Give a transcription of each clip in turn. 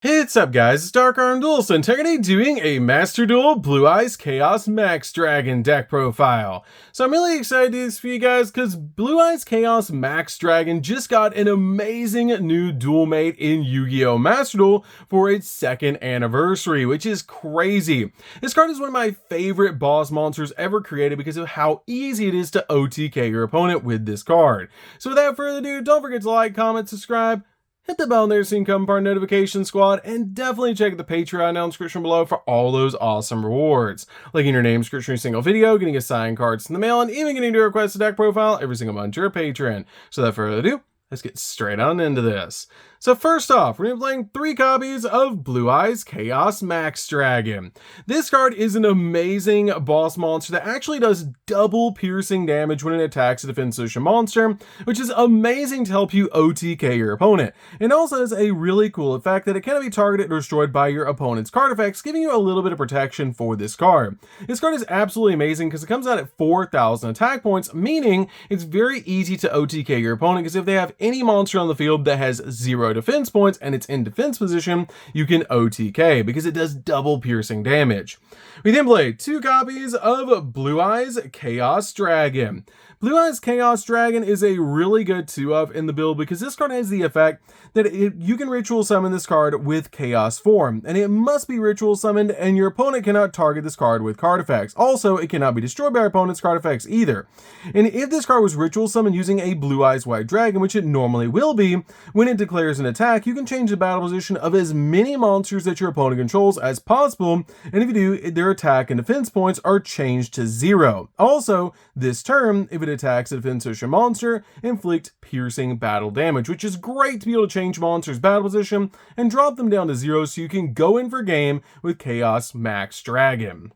Hey, what's up guys, it's DarkArmedDuelist, and today doing a Master Duel Blue Eyes Chaos Max Dragon deck profile. So I'm really excited to do this for you guys because Blue Eyes Chaos Max Dragon just got an amazing new duel mate in Yu-Gi-Oh! Master Duel for its second anniversary, which is crazy. This card is one of my favorite boss monsters ever created because of how easy it is to OTK your opponent with this card. So without further ado, don't forget to like, comment, subscribe, hit the bell there so you can become part of Notification Squad, and definitely check the Patreon down in the description below for all those awesome rewards. Like in your name, description, every single video, getting assigned cards in the mail, and even getting to request a deck profile every single month to your Patreon. So without further ado, let's get straight on into this. So first off, we're going to be playing 3 copies of Blue Eyes Chaos Max Dragon. This card is an amazing boss monster that actually does double piercing damage when it attacks a defensive monster, which is amazing to help you OTK your opponent. It also has a really cool effect that it cannot be targeted or destroyed by your opponent's card effects, giving you a little bit of protection for this card. This card is absolutely amazing because it comes out at 4,000 attack points, meaning it's very easy to OTK your opponent because if they have any monster on the field that has 0 defense points and it's in defense position, you can OTK because it does double piercing damage. We then play 2 copies of Blue Eyes Chaos Dragon. Blue Eyes Chaos Dragon is a really good 2-of in the build because this card has the effect that you can ritual summon this card with Chaos form, and it must be ritual summoned and your opponent cannot target this card with card effects. Also, it cannot be destroyed by your opponent's card effects either. And if this card was ritual summoned using a Blue Eyes White Dragon, which it normally will be, when it declares an attack, you can change the battle position of as many monsters that your opponent controls as possible, and if you do, their attack and defense points are changed to 0. Also, this turn, if it attacks a defensive monster, inflict piercing battle damage, which is great to be able to change monsters' battle position and drop them down to 0 so you can go in for game with Chaos Max Dragon.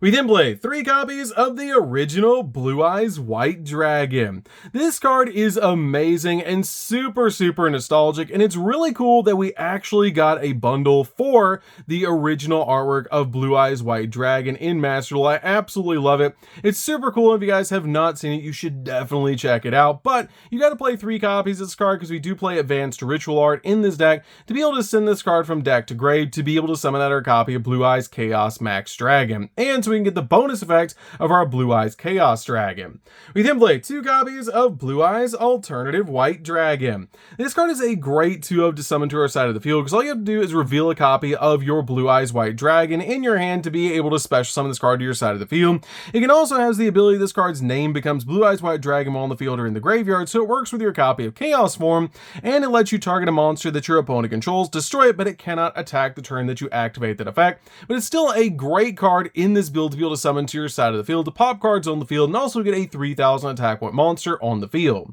We then play 3 copies of the original Blue Eyes White Dragon. This card is amazing and super nostalgic, and it's really cool that we actually got a bundle for the original artwork of Blue Eyes White Dragon in Master Duel. I absolutely love it. It's super cool. If you guys have not seen it, you should definitely check it out, but you got to play 3 copies of this card because we do play advanced ritual art in this deck to be able to send this card from deck to grave to be able to summon out our copy of Blue Eyes Chaos Max Dragon, and so we can get the bonus effect of our Blue Eyes Chaos Dragon. We then play 2 copies of Blue Eyes Alternative White Dragon. This card is a great 2-of to summon to our side of the field because all you have to do is reveal a copy of your Blue Eyes White Dragon in your hand to be able to special summon this card to your side of the field. It can also has the ability this card's name becomes Blue Eyes White Dragon while on the field or in the graveyard, so it works with your copy of Chaos form, and it lets you target a monster that your opponent controls, destroy it, but it cannot attack the turn that you activate that effect. But it's still a great card in this build to be able to summon to your side of the field to pop cards on the field and also get a 3,000 attack point monster on the field.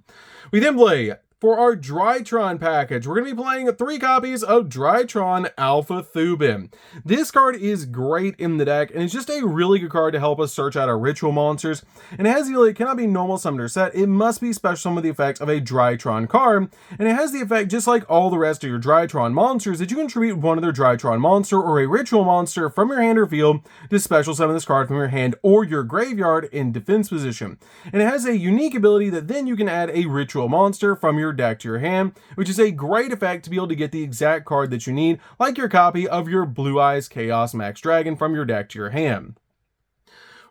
We then play, for our Drytron package, we're going to be playing 3 copies of Drytron Alpha Thubin. This card is great in the deck, and it's just a really good card to help us search out our ritual monsters. And it has the ability, it cannot be normal summoned or set, it must be special summoned with the effect of a Drytron card, and it has the effect, just like all the rest of your Drytron monsters, that you can tribute one of their Drytron monster or a ritual monster from your hand or field to special summon this card from your hand or your graveyard in defense position. And it has a unique ability that then you can add a ritual monster from your deck to your hand, which is a great effect to be able to get the exact card that you need, like your copy of your Blue Eyes Chaos Max Dragon from your deck to your hand.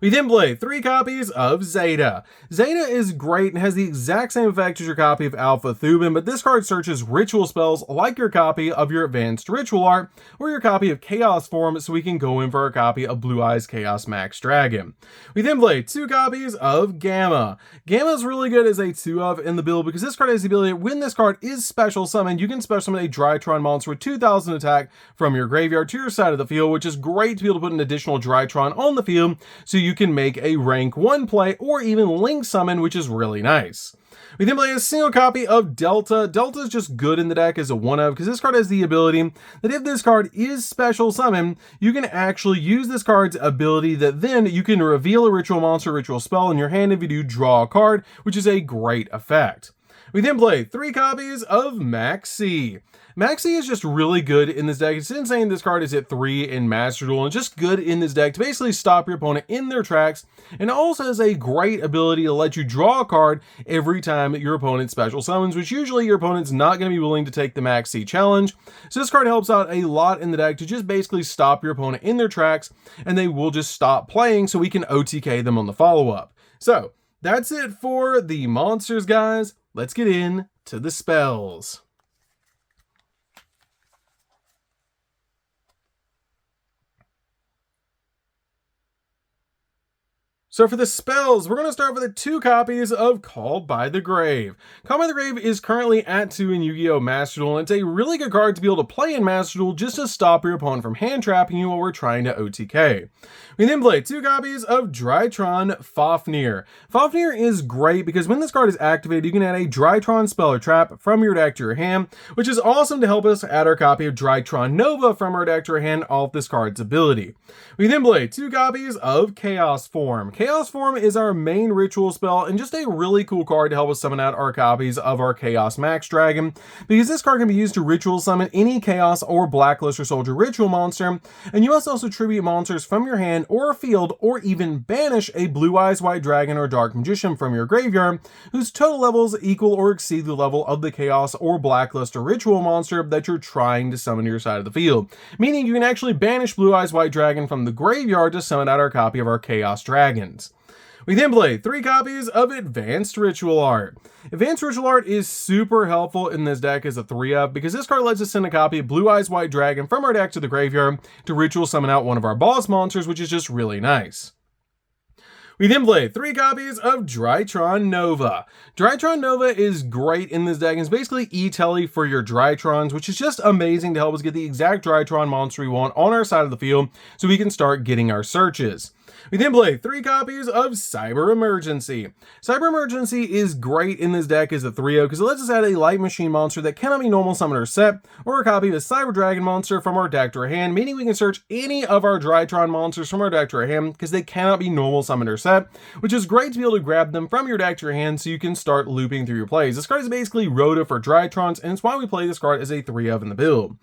We then play 3 copies of Zeta. Zeta is great and has the exact same effect as your copy of Alpha Thubin, but this card searches ritual spells like your copy of your advanced ritual art or your copy of Chaos form, so we can go in for a copy of Blue Eyes Chaos Max Dragon. We then play 2 copies of Gamma. Gamma is really good as a 2-of in the build because this card has the ability, when this card is special summoned, you can special summon a Drytron monster with 2,000 attack from your graveyard to your side of the field, which is great to be able to put an additional Drytron on the field so you can make a rank 1 play or even link summon, which is really nice. We then play a single copy of Delta. Delta is just good in the deck as a 1-of because this card has the ability that if this card is special summoned, you can actually use this card's ability that then you can reveal a ritual monster, ritual spell in your hand. If you do, draw a card, which is a great effect. We then play 3 copies of Maxi. Maxi is just really good in this deck. It's insane this card is at 3 in Master Duel, and just good in this deck to basically stop your opponent in their tracks, and also has a great ability to let you draw a card every time your opponent special summons, which usually your opponent's not going to be willing to take the Maxi challenge. So this card helps out a lot in the deck to just basically stop your opponent in their tracks, and they will just stop playing so we can OTK them on the follow-up. So that's it for the monsters, guys. Let's get into the spells. So for the spells, we're going to start with 2 copies of Called by the Grave. Called by the Grave is currently at 2 in Yu-Gi-Oh! Master Duel, and it's a really good card to be able to play in Master Duel just to stop your opponent from hand trapping you while we're trying to OTK. We then play 2 copies of Drytron Fafnir. Fafnir is great because when this card is activated, you can add a Drytron spell or trap from your deck to your hand, which is awesome to help us add our copy of Drytron Nova from our deck to our hand off this card's ability. We then play 2 copies of Chaos Form. Chaos Form is our main ritual spell and just a really cool card to help us summon out our copies of our Chaos Max Dragon, because this card can be used to ritual summon any Chaos or Blacklist or Soldier ritual monster, and you must also tribute monsters from your hand or field, or even banish a Blue Eyes White Dragon or Dark Magician from your graveyard, whose total levels equal or exceed the level of the Chaos or Blacklist or ritual monster that you're trying to summon to your side of the field, meaning you can actually banish Blue Eyes White Dragon from the graveyard to summon out our copy of our Chaos Dragons. We then play 3 copies of Advanced Ritual Art. Advanced Ritual Art is super helpful in this deck as a 3-up because this card lets us send a copy of Blue Eyes White Dragon from our deck to the graveyard to ritual summon out one of our boss monsters, which is just really nice. We then play 3 copies of Drytron Nova. Drytron Nova is great in this deck, and it's basically E-Telly for your Drytrons, which is just amazing to help us get the exact Drytron monster we want on our side of the field so we can start getting our searches. We then play 3 copies of Cyber Emergency. Cyber Emergency is great in this deck as a 3-0 because it lets us add a Light Machine monster that cannot be normal summoned or set, or a copy of a Cyber Dragon monster from our deck to our hand, meaning we can search any of our Drytron monsters from our deck to our hand because they cannot be normal summoned or set, which is great to be able to grab them from your deck to your hand so you can start looping through your plays. This card is basically Rhoda for Drytrons, and it's why we play this card as a 3-of in the build.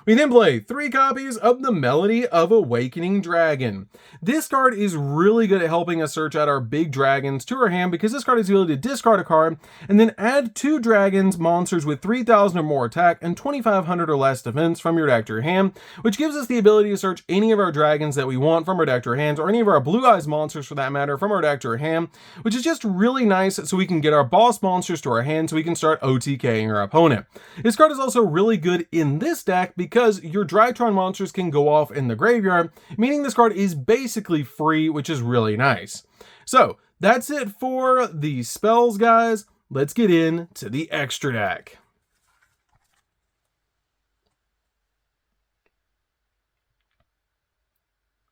We then play 3 copies of the Melody of Awakening Dragon. This card is really good at helping us search out our big dragons to our hand because this card has the ability to discard a card and then add 2 dragons monsters with 3,000 or more attack and 2,500 or less defense from your deck to your hand, which gives us the ability to search any of our dragons that we want from our deck to our hands, or any of our Blue Eyes monsters for that matter from our deck to our hand, which is just really nice so we can get our boss monsters to our hand so we can start OTKing our opponent. This card is also really good in this deck because your Drytron monsters can go off in the graveyard, meaning this card is basically free, which is really nice. So that's it for the spells, guys. Let's get into the extra deck.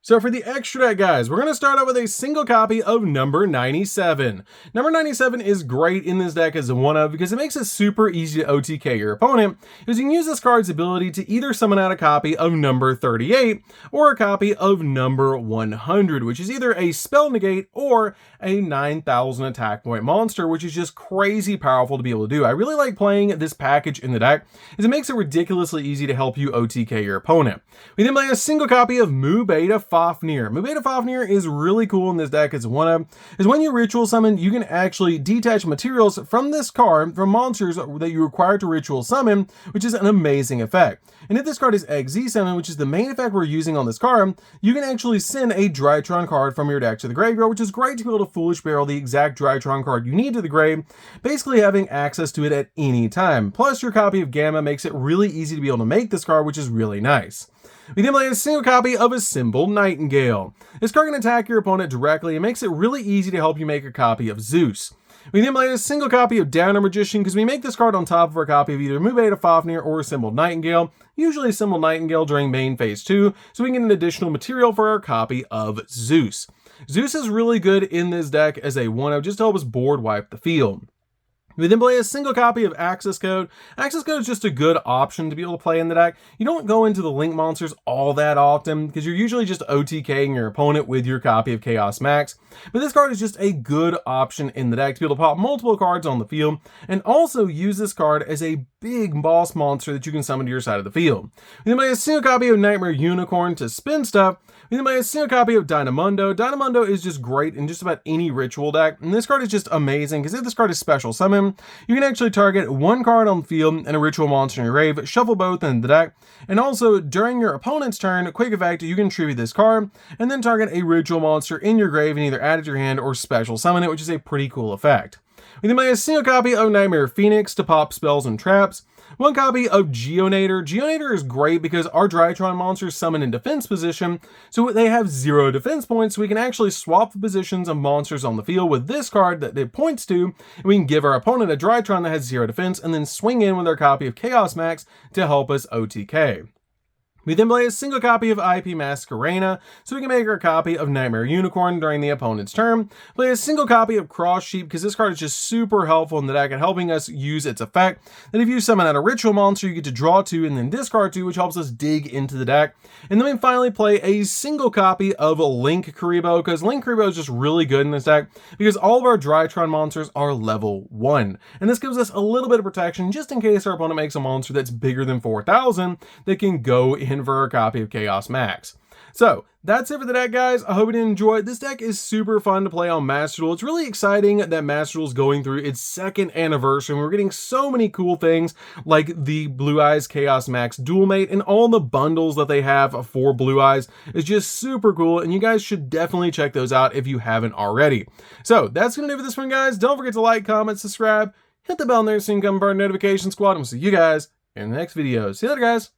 So for the extra deck, guys, we're going to start out with a single copy of number 97. Number 97 is great in this deck as a 1-of because it makes it super easy to OTK your opponent, because you can use this card's ability to either summon out a copy of number 38 or a copy of number 100, which is either a spell negate or a 9,000 attack point monster, which is just crazy powerful to be able to do. I really like playing this package in the deck as it makes it ridiculously easy to help you OTK your opponent. We then play a single copy of Mu Beta Fafnir. Mu Beta Fafnir is really cool in this deck as a 1-of, is when you ritual summon, you can actually detach materials from this card from monsters that you require to ritual summon, which is an amazing effect. And if this card is XZ summon, which is the main effect we're using on this card, you can actually send a Drytron card from your deck to the graveyard, which is great to be able to Foolish Barrel the exact Drytron card you need to the grave, basically having access to it at any time. Plus your copy of Gamma makes it really easy to be able to make this card, which is really nice. We then play a single copy of Assembled Nightingale. This card can attack your opponent directly and makes it really easy to help you make a copy of Zeus. We then play a single copy of Downer Magician because we make this card on top of our copy of either Mu Beta Fafnir or Assembled Nightingale, usually Assembled Nightingale during main phase 2, so we can get an additional material for our copy of Zeus. Zeus is really good in this deck as a 1-of just to help us board wipe the field. We then play a single copy of Access Code. Access Code is just a good option to be able to play in the deck. You don't go into the Link monsters all that often because you're usually just OTKing your opponent with your copy of Chaos Max. But this card is just a good option in the deck to be able to pop multiple cards on the field and also use this card as a big boss monster that you can summon to your side of the field. We then play a single copy of Nightmare Unicorn to spin stuff. We then play a single copy of Dynamundo. Dynamundo is just great in just about any ritual deck, and this card is just amazing because if this card is special summon, you can actually target one card on the field and a ritual monster in your grave, shuffle both in the deck, and also during your opponent's turn, quick effect, you can tribute this card, and then target a ritual monster in your grave and either add it to your hand or special summon it, which is a pretty cool effect. We then play a single copy of Nightmare Phoenix to pop spells and traps. One copy of Geonator. Geonator is great because our Drytron monsters summon in defense position, so they have 0 defense points, so we can actually swap the positions of monsters on the field with this card that it points to, and we can give our opponent a Drytron that has 0 defense, and then swing in with our copy of Chaos Max to help us OTK. We then play a single copy of IP Masquerena, so we can make our copy of Nightmare Unicorn during the opponent's turn. Play a single copy of Cross Sheep, because this card is just super helpful in the deck at helping us use its effect. That if you summon out a ritual monster, you get to draw 2 and then discard 2, which helps us dig into the deck. And then we finally play a single copy of Link Karibo, because Link Karibo is just really good in this deck, because all of our Drytron monsters are level 1. And this gives us a little bit of protection, just in case our opponent makes a monster that's bigger than 4,000, that can go in for a copy of Chaos Max. So that's it for the deck, guys. I hope you did enjoy it. This deck is super fun to play on Master Duel. It's really exciting that Master Duel is going through its 2nd anniversary. We're getting so many cool things like the Blue Eyes Chaos Max Duel Mate and all the bundles that they have for Blue Eyes is just super cool, and you guys should definitely check those out if you haven't already. So that's gonna do it for this one, guys. Don't forget to like, comment, subscribe, hit the bell in there so you can become part of the notification squad, and we'll see you guys in the next video. See you later, guys.